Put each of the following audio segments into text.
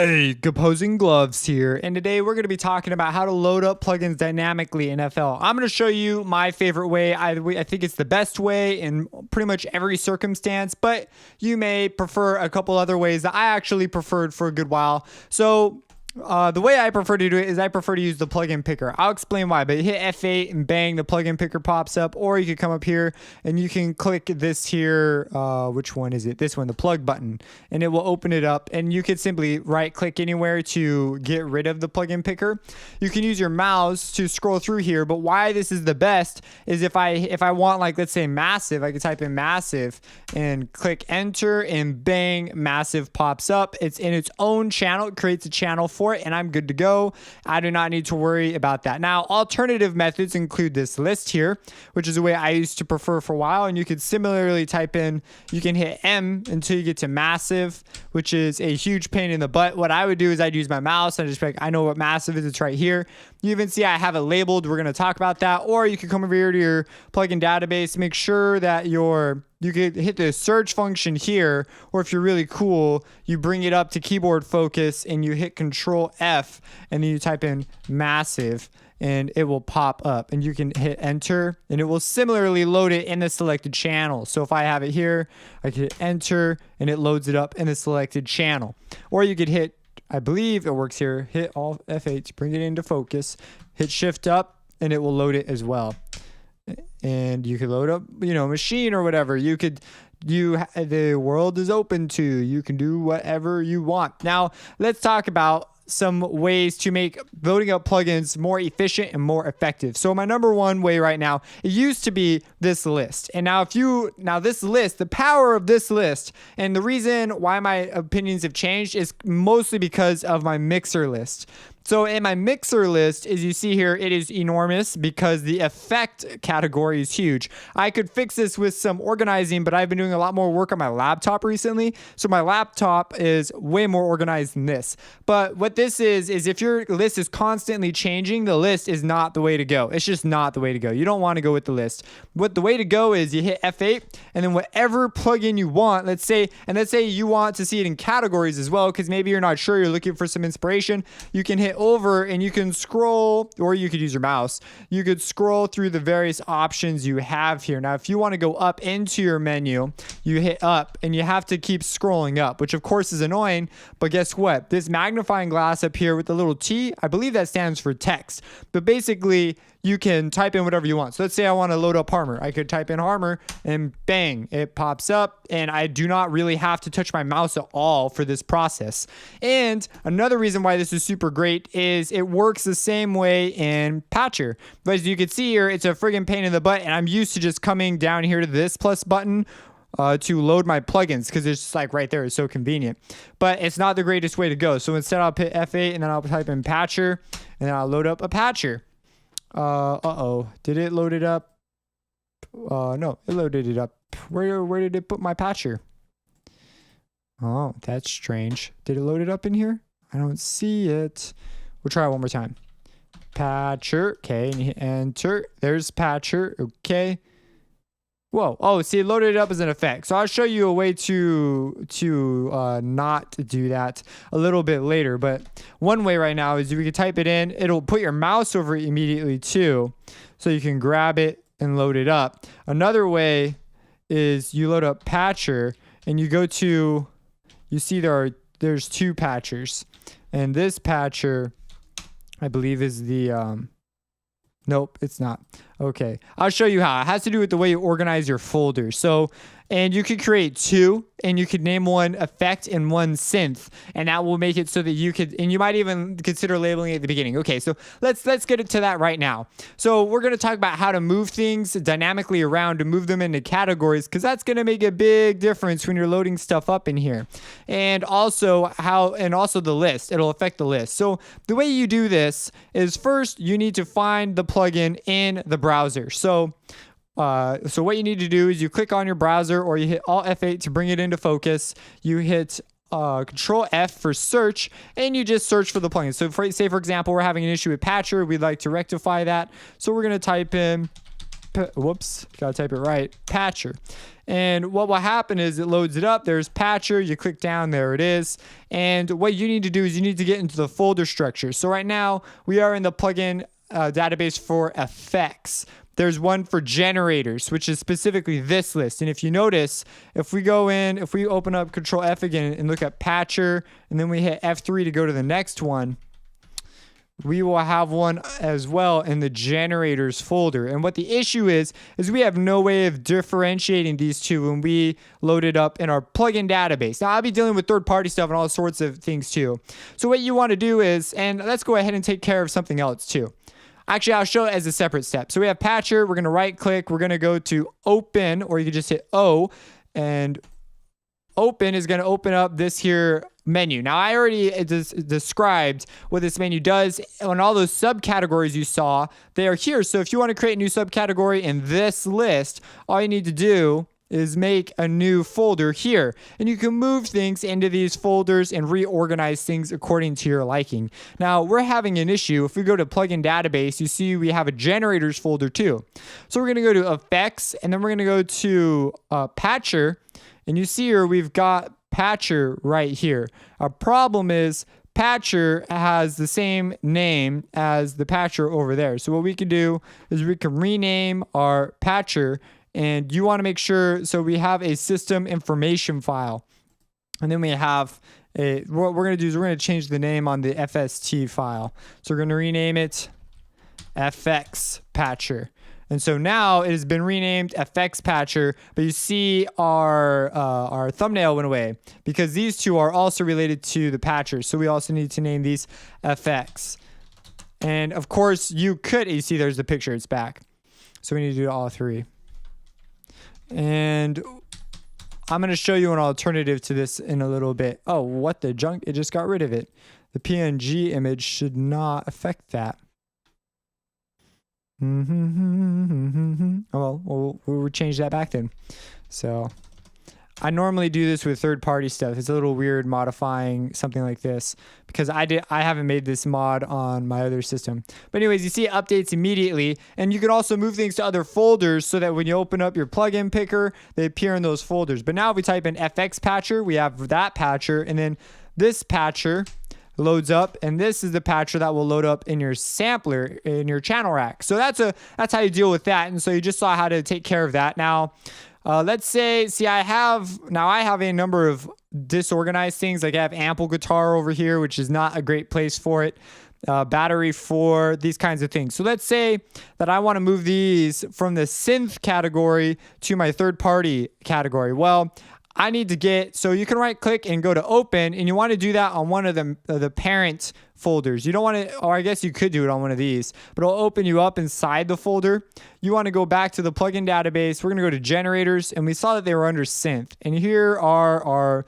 Hey, Opposing Gloves here, and today we're going to be talking about how to load up plugins dynamically in FL. I'm going to show you my favorite way. I think it's the best way in pretty much every circumstance, but you may prefer a couple other ways that I actually preferred for a good while. So the way I prefer to do it is I prefer to use the plugin picker. I'll explain why, but you hit F8 and bang, the plugin picker pops up, or you can come up here and you can click this here. Which one is it? This one, the plug button, and it will open it up, and you can simply right click anywhere to get rid of the plugin picker. You can use your mouse to scroll through here, but why this is the best is if I want, like, let's say massive, I can type in massive and click enter, and bang, massive pops up. It's in its own channel. It creates a channel for it, and I'm good to go. I do not need to worry about that. Now, alternative methods include this list here, which is the way I used to prefer for a while, and you could similarly type in, you can hit M until you get to massive, which is a huge pain in the butt. What I would do is I'd use my mouse and just be like, I know what massive is, it's right here. You even see I have it labeled. We're going to talk about that. Or you can come over here to your plugin database, make sure that you could hit the search function here, or if you're really cool, you bring it up to keyboard focus and you hit Control F and then you type in massive and it will pop up, and you can hit enter and it will similarly load it in the selected channel. So if I have it here, I can hit enter and it loads it up in the selected channel. Or you could hit, I believe it works here, hit Alt F8 to bring it into focus, hit shift up and it will load it as well. And you could load up, machine or whatever. The world is open to you. You can do whatever you want. Now, let's talk about some ways to make loading up plugins more efficient and more effective. So my number one way right now, it used to be this list. And now this list, the power of this list, and the reason why my opinions have changed is mostly because of my mixer list. So in my mixer list, as you see here, it is enormous because the effect category is huge. I could fix this with some organizing, but I've been doing a lot more work on my laptop recently. So my laptop is way more organized than this. But what this is if your list is constantly changing, the list is not the way to go. It's just not the way to go. You don't want to go with the list. What the way to go is you hit F8 and then whatever plugin you want, let's say you want to see it in categories as well, because maybe you're not sure, you're looking for some inspiration, you can hit over and you can scroll, or you could use your mouse. You could scroll through the various options you have here. Now, if you want to go up into your menu, you hit up and you have to keep scrolling up, which of course is annoying, but guess what? This magnifying glass up here with the little T, I believe that stands for text, but basically you can type in whatever you want. So let's say I want to load up Harmer. I could type in Harmer and bang, it pops up, and I do not really have to touch my mouse at all for this process. And another reason why this is super great is it works the same way in Patcher. But as you can see here, it's a friggin' pain in the butt, and I'm used to just coming down here to this plus button to load my plugins, because it's just like right there. It's so convenient, but it's not the greatest way to go. So instead I'll hit F8 and then I'll type in Patcher and then I'll load up a Patcher. Did it load it up? No, it loaded it up. Where did it put my patcher? Oh, that's strange. Did it load it up in here? I don't see it. We'll try it one more time. Patcher. Okay, and you hit enter. There's patcher. Okay. Whoa. Oh, see, it loaded it up as an effect. So I'll show you a way to not do that a little bit later. But one way right now is we can type it in. It'll put your mouse over it immediately too, so you can grab it and load it up. Another way is you load up Patcher and you go to, you see there's two Patchers, and this Patcher, I believe, is the nope, it's not. Okay, I'll show you how. It has to do with the way you organize your folders. So, and you could create two, and you could name one effect and one synth, and that will make it so that you could, and you might even consider labeling it at the beginning. Okay, so let's get into that right now. So we're going to talk about how to move things dynamically around, to move them into categories, because that's going to make a big difference when you're loading stuff up in here. And also the list. It'll affect the list. So the way you do this is, first you need to find the plugin in the browser. So what you need to do is you click on your browser, or you hit Alt F8 to bring it into focus. You hit Control F for search, and you just search for the plugin. So say for example, we're having an issue with Patcher. We'd like to rectify that. So we're going to type in whoops, gotta type it right, Patcher. And what will happen is it loads it up. There's Patcher. You click down, there it is. And what you need to do is you need to get into the folder structure. So right now we are in the plugin database for effects. There's one for generators, which is specifically this list. And if you notice, if we go in, if we open up Control F again and look at Patcher, and then we hit F3 to go to the next one, we will have one as well in the generators folder. And what the issue is we have no way of differentiating these two when we load it up in our plugin database. Now, I'll be dealing with third-party stuff and all sorts of things too. So what you want to do is, and let's go ahead and take care of something else too. Actually, I'll show it as a separate step. So we have Patcher. We're going to right click. We're going to go to open, or you can just hit O, and open is going to open up this here menu. Now, I already described what this menu does. On all those subcategories you saw, they are here. So if you want to create a new subcategory in this list, all you need to do is make a new folder here. And you can move things into these folders and reorganize things according to your liking. Now, we're having an issue. If we go to plugin database, you see we have a generators folder too. So we're going to go to effects, and then we're going to go to Patcher. And you see here we've got Patcher right here. Our problem is Patcher has the same name as the Patcher over there. So what we can do is we can rename our Patcher, and you want to make sure, so we have a system information file. And then we have what we're going to do is we're going to change the name on the FST file. So we're going to rename it FX Patcher. And so now it has been renamed FX Patcher, but you see our thumbnail went away because these two are also related to the Patcher. So we also need to name these FX. And of course you see there's the picture, it's back. So we need to do all three. And I'm going to show you an alternative to this in a little bit. Oh, what the junk? It just got rid of it. The PNG image should not affect that. Oh, well, we'll change that back then. So I normally do this with third-party stuff. It's a little weird modifying something like this because I haven't made this mod on my other system. But anyways, you see it updates immediately, and you can also move things to other folders so that when you open up your plugin picker, they appear in those folders. But now if we type in FX Patcher, we have that Patcher, and then this Patcher loads up, and this is the Patcher that will load up in your sampler in your channel rack. So that's how you deal with that. And so you just saw how to take care of that. Now let's say, I have a number of disorganized things. Like I have ample guitar over here, which is not a great place for it. Battery for these kinds of things. So let's say that I want to move these from the synth category to my third party category. Well, I need to so you can right click and go to open, and you want to do that on one of the parent folders. You don't want to, or I guess you could do it on one of these, but it'll open you up inside the folder. You want to go back to the plugin database. We're going to go to generators, and we saw that they were under synth. And here are our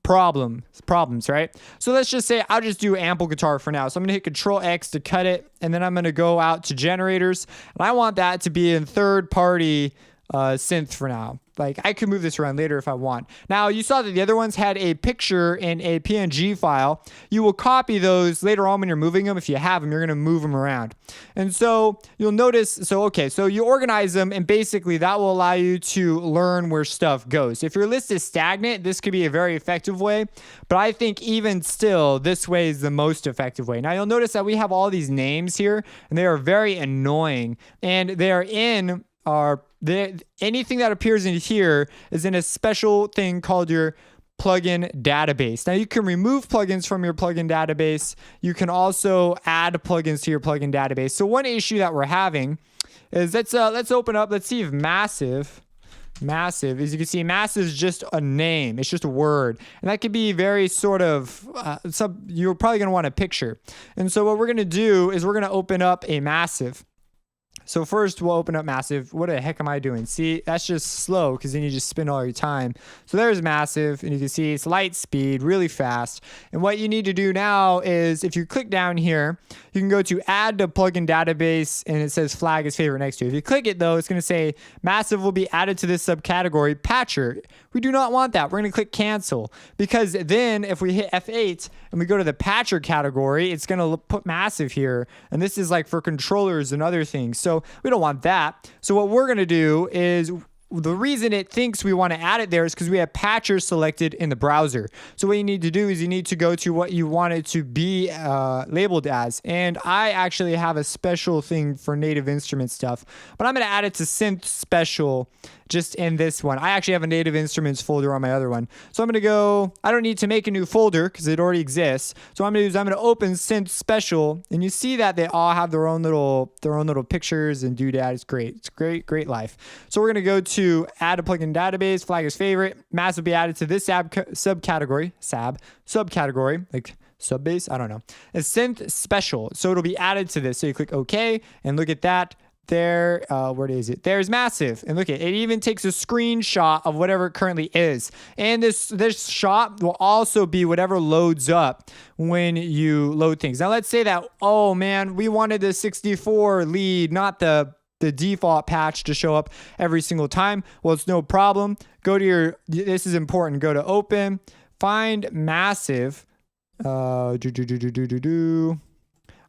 problems, right? So let's just say I'll just do ample guitar for now. So I'm going to hit Control X to cut it, and then I'm going to go out to generators, and I want that to be in third party synth for now. Like I could move this around later if I want. Now you saw that the other ones had a picture in a PNG file. You will copy those later on when you're moving them. If you have them, you're going to move them around. And so you'll notice, so you organize them, and basically that will allow you to learn where stuff goes. If your list is stagnant, this could be a very effective way, but I think even still, this way is the most effective way. Now you'll notice that we have all these names here, and they are very annoying, and they are in anything that appears in here is in a special thing called your plugin database. Now you can remove plugins from your plugin database. You can also add plugins to your plugin database. So one issue that we're having is let's open up. Let's see if massive, as you can see, massive is just a name. It's just a word, and that could be very sort of you're probably going to want a picture. And so what we're going to do is we're going to open up a massive. So first we'll open up massive. What the heck am I doing? See, that's just slow because then you just spend all your time. So there's massive, and you can see it's light speed, really fast. And what you need to do now is if you click down here, you can go to add to plugin database, and it says flag is favorite next to it. If you click it though, it's going to say massive will be added to this subcategory Patcher. We do not want that. We're going to click cancel, because then if we hit F8, and we go to the patcher category, it's going to put massive here. And this is like for controllers and other things. So we don't want that. So what we're going to do is, the reason it thinks we want to add it there is because we have patcher selected in the browser. So what you need to do is you need to go to what you want it to be labeled as. And I actually have a special thing for native instrument stuff, but I'm going to add it to synth special just in this one. I actually have a native instruments folder on my other one. So I'm going to go, I don't need to make a new folder because it already exists. So what I'm going to do is I'm going to open synth special, and you see that they all have their own little pictures and doodad. It's great. It's great life. So we're going to go to add a plugin database, flag as favorite. Mass will be added to this subcategory, like sub base. I don't know. It's synth special. So it'll be added to this. So you click OK and look at that. There, where is it? There's massive, and look at it. Even takes a screenshot of whatever it currently is, and this shot will also be whatever loads up when you load things. Now let's say that, oh man, we wanted the 64 lead, not the default patch to show up every single time. Well, it's no problem. Go to your, this is important. Go to open, find massive. I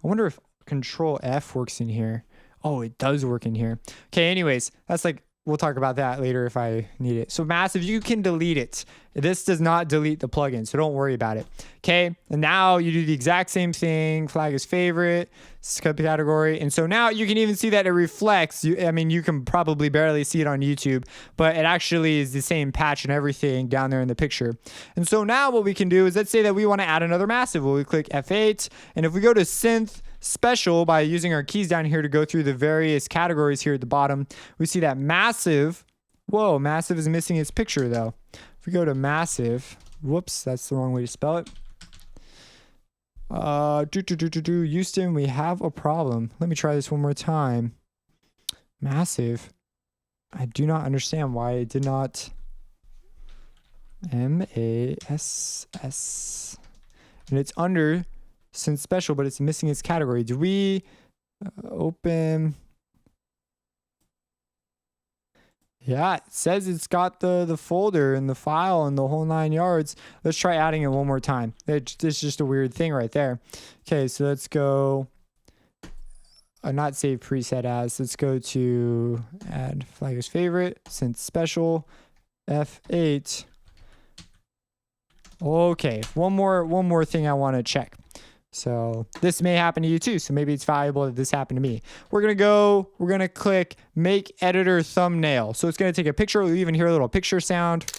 wonder if Control F works in here. Oh, it does work in here. Okay, anyways, that's like, we'll talk about that later if I need it. So massive, you can delete it. This does not delete the plugin, so don't worry about it. Okay, and now you do the exact same thing, flag as favorite, subcategory. And so now you can even see that it reflects. I mean, you can probably barely see it on YouTube, but it actually is the same patch and everything down there in the picture. And so now what we can do is, let's say that we want to add another massive. Well, we click F8, and if we go to synth special by using our keys down here to go through the various categories here at the bottom, we see that massive, whoa, massive is missing its picture though. If we go to massive, whoops, that's the wrong way to spell it. Houston, we have a problem. Let me try this one more time. Massive. I do not understand why it did not. M-A-S-S. And it's under synth special, but it's missing its category. Do we open? Yeah, it says it's got the folder and the file and the whole 9 yards. Let's try adding it one more time. It's just a weird thing right there. Okay, so let's go. Not save preset as. Let's go to add flag as favorite, synth special, F8. Okay, one more thing I want to check. So this may happen to you too. So maybe it's valuable that this happened to me. We're going to click make editor thumbnail. So it's going to take a picture. We'll even hear a little picture sound.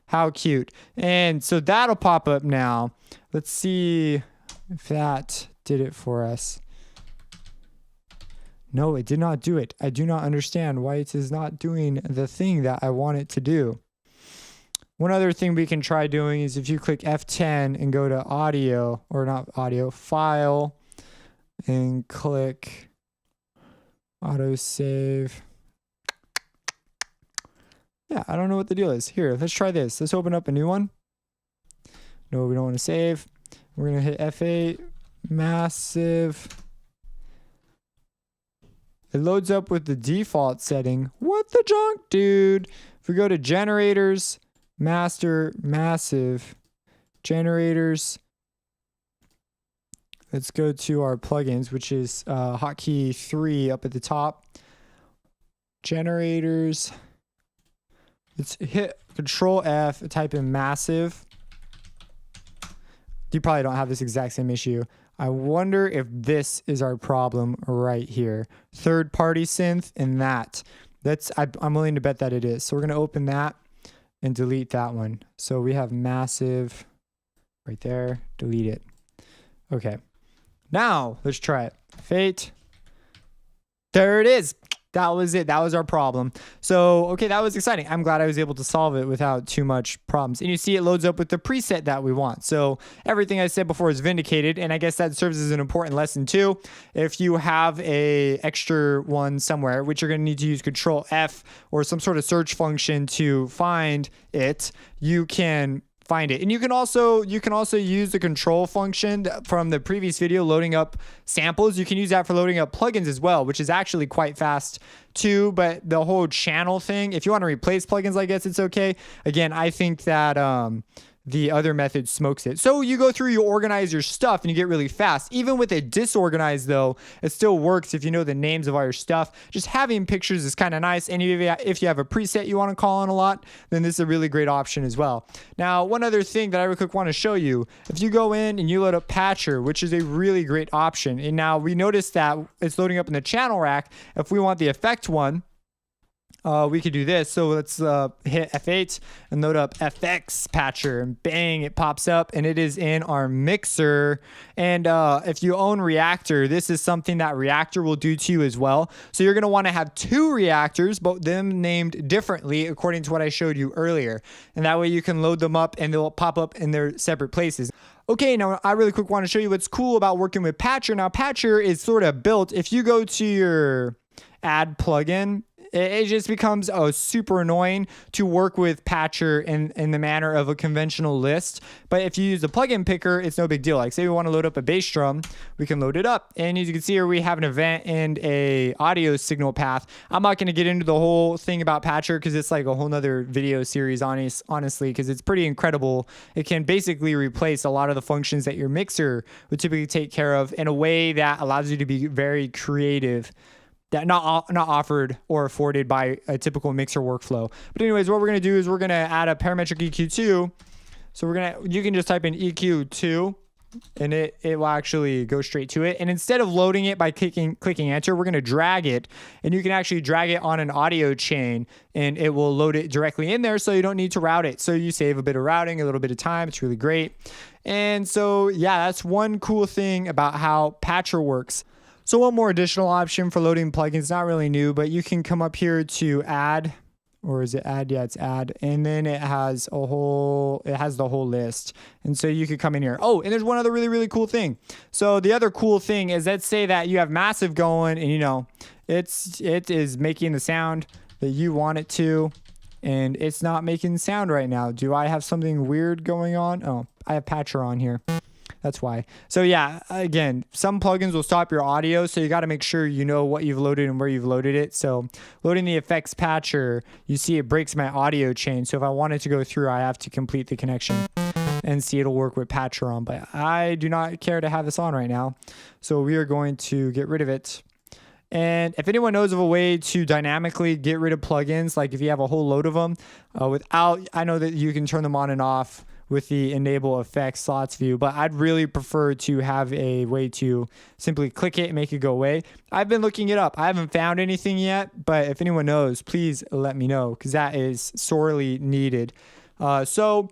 How cute. And so that'll pop up now. Let's see if that did it for us. No, it did not do it. I do not understand why it is not doing the thing that I want it to do. One other thing we can try doing is if you click F10 and go to audio, or not audio, file, and click autosave. Yeah, I don't know what the deal is. Here, let's try this. Let's open up a new one. No, we don't want to save. We're going to hit F8, massive. It loads up with the default setting. What the junk, dude? If we go to generators, master, massive, generators. Let's go to our plugins, which is hotkey 3 up at the top. Generators. Let's hit Control F, type in massive. You probably don't have this exact same issue. I wonder if this is our problem right here. Third party synth and that. I'm willing to bet that it is. So we're going to open that and delete that one. So we have massive right there. Delete it. Okay. Now let's try it. Fate. There it is. That was it. That was our problem. So, okay, that was exciting. I'm glad I was able to solve it without too much problems. And you see it loads up with the preset that we want. So everything I said before is vindicated. And I guess that serves as an important lesson too. If you have a extra one somewhere, which you're going to need to use Control F or some sort of search function to find it, you can find it. And you can also use the control function from the previous video, loading up samples. You can use that for loading up plugins as well, which is actually quite fast too. But the whole channel thing, if you want to replace plugins, I guess it's okay. Again, I think that the other method smokes it. So you go through, you organize your stuff, and you get really fast. Even with it disorganized though, it still works if you know the names of all your stuff. Just having pictures is kind of nice. And if you have a preset you want to call on a lot, then this is a really great option as well. Now, one other thing that I real quick want to show you, if you go in and you load up Patcher, which is a really great option. And now we notice that it's loading up in the channel rack. If we want the effect one, we could do this. So let's hit F8 and load up FX Patcher, and bang, it pops up and it is in our mixer. And if you own Reactor, this is something that Reactor will do to you as well. So you're going to want to have 2 reactors, but them named differently according to what I showed you earlier. And that way you can load them up and they'll pop up in their separate places. Okay, now I really quick want to show you what's cool about working with Patcher. Now Patcher is sort of built, if you go to your add plugin, it just becomes super annoying to work with Patcher in the manner of a conventional list. But if you use the plugin picker, it's no big deal. Like say we want to load up a bass drum, we can load it up. And as you can see here, we have an event and a audio signal path. I'm not going to get into the whole thing about Patcher because it's like a whole nother video series, honestly, because it's pretty incredible. It can basically replace a lot of the functions that your mixer would typically take care of in a way that allows you to be very creative, that not offered or afforded by a typical mixer workflow. But anyways, what we're going to do is we're going to add a parametric EQ2. So you can just type in EQ2 and it will actually go straight to it. And instead of loading it by clicking enter, we're going to drag it, and you can actually drag it on an audio chain and it will load it directly in there. So you don't need to route it. So you save a bit of routing, a little bit of time. It's really great. And so, yeah, that's one cool thing about how Patcher works. So one more additional option for loading plugins, not really new, but you can come up here to add, or is it add? Yeah, it's add. And then it has the whole list. And so you could come in here. Oh, and there's one other really, really cool thing. So the other cool thing is, let's say that you have Massive going and it is making the sound that you want it to, and it's not making sound right now. Do I have something weird going on? Oh, I have Patcher on here. That's why. So yeah, again, some plugins will stop your audio, so you got to make sure you know what you've loaded and where you've loaded it. So loading the effects Patcher, you see it breaks my audio chain. So if I wanted to go through, I have to complete the connection and see it'll work with Patcher on. But I do not care to have this on right now. So we are going to get rid of it. And if anyone knows of a way to dynamically get rid of plugins, like if you have a whole load of them I know that you can turn them on and off with the enable effects slots view, but I'd really prefer to have a way to simply click it and make it go away. I've been looking it up. I haven't found anything yet, but if anyone knows, please let me know, because that is sorely needed. So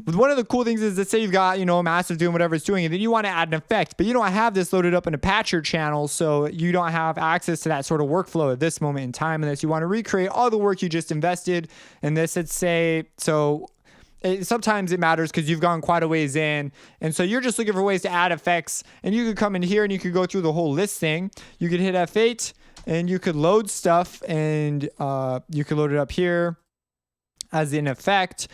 one of the cool things is, let's say you've got, Massive doing whatever it's doing, and then you want to add an effect, but you don't have this loaded up in a Patcher channel, so you don't have access to that sort of workflow at this moment in time, unless you want to recreate all the work you just invested in this. Let's say, sometimes it matters because you've gone quite a ways in, and so you're just looking for ways to add effects, and you could come in here and you could go through the whole list thing. You could hit F8 and you could load stuff, and you could load it up here as an effect,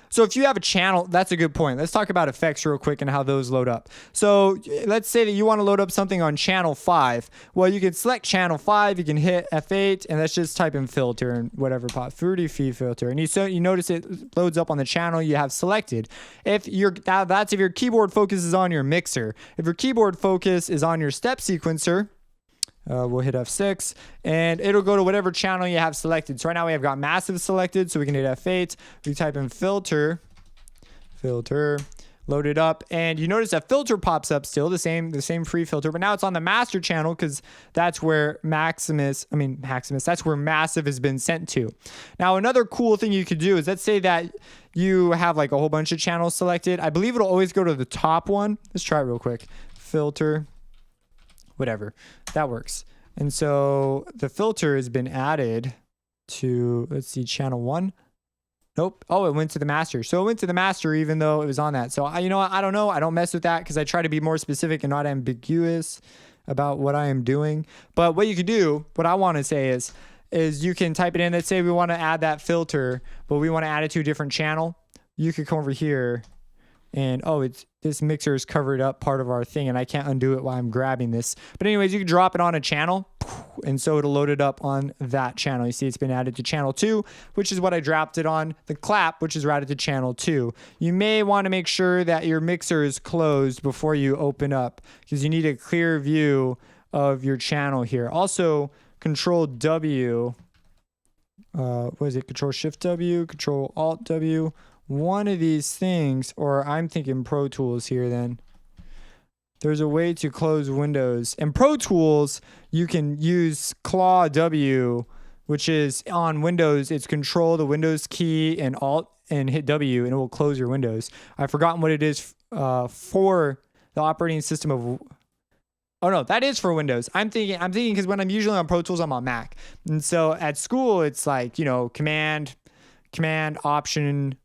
so if you have a channel, that's a good point. Let's talk about effects real quick and how those load up. So let's say that you want to load up something on channel 5. Well, you can select channel 5, you can hit F8, and let's just type in filter and whatever pop, fruity feed filter. And you notice it loads up on the channel you have selected. That's if your keyboard focus is on your mixer. If your keyboard focus is on your step sequencer, we'll hit F6 and it'll go to whatever channel you have selected. So right now we have got Massive selected, so we can hit F8. We type in filter, load it up, and you notice that filter pops up still, the same free filter, but now it's on the master channel because that's where that's where Massive has been sent to. Now another cool thing you could do is, let's say that you have like a whole bunch of channels selected. I believe it'll always go to the top one. Let's try it real quick. Filter, whatever, that works. And so the filter has been added to, let's see, channel 1. Nope. Oh, it went to the master. So it went to the master even though it was on that. So I don't know. I don't mess with that because I try to be more specific and not ambiguous about what I am doing. But what you could do, what I want to say is you can type it in. Let's say we want to add that filter, but we want to add it to a different channel. You could come over here And oh, this mixer is covered up part of our thing, and I can't undo it while I'm grabbing this. But anyways, you can drop it on a channel, and so it'll load it up on that channel. You see it's been added to channel 2, which is what I dropped it on. The clap, which is routed to channel 2. You may want to make sure that your mixer is closed before you open up, because you need a clear view of your channel here. Also, Control W, what is it? Control Shift W, Control Alt W. One of these things, or I'm thinking Pro Tools here then. There's a way to close windows. In Pro Tools, you can use Claw W, which is on Windows. It's Control the Windows key and Alt and hit W, and it will close your windows. I've forgotten what it is for the operating system of. Oh no, that is for Windows. I'm thinking because when I'm usually on Pro Tools, I'm on Mac, and so at school it's like, you know, Command Option,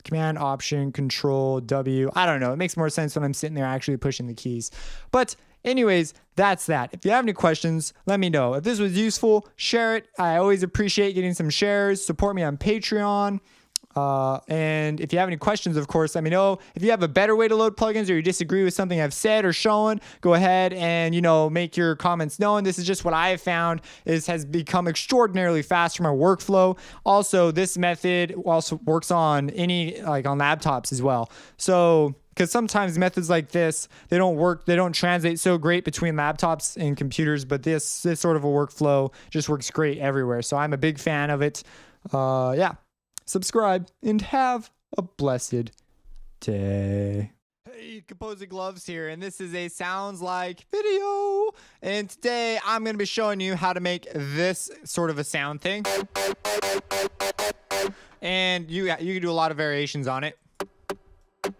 Control W. I don't know. It makes more sense when I'm sitting there actually pushing the keys. But anyways, that's that. If you have any questions, let me know. If this was useful, share it. I always appreciate getting some shares. Support me on Patreon. And if you have any questions, of course, let me know. If you have a better way to load plugins, or you disagree with something I've said or shown, go ahead and, you know, make your comments known. This is just what I have found has become extraordinarily fast for my workflow. Also, this method also works on on laptops as well. So, because sometimes methods like this, they don't translate so great between laptops and computers, but this sort of a workflow just works great everywhere. So I'm a big fan of it. Yeah. Subscribe and have a blessed day. Hey, Composing Gloves here, and this is a Sounds Like video. And today I'm going to be showing you how to make this sort of a sound thing. And you can do a lot of variations on it. And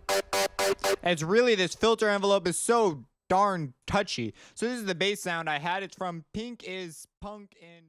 it's really, this filter envelope is so darn touchy. So this is the bass sound I had. It's from Pink is Punk in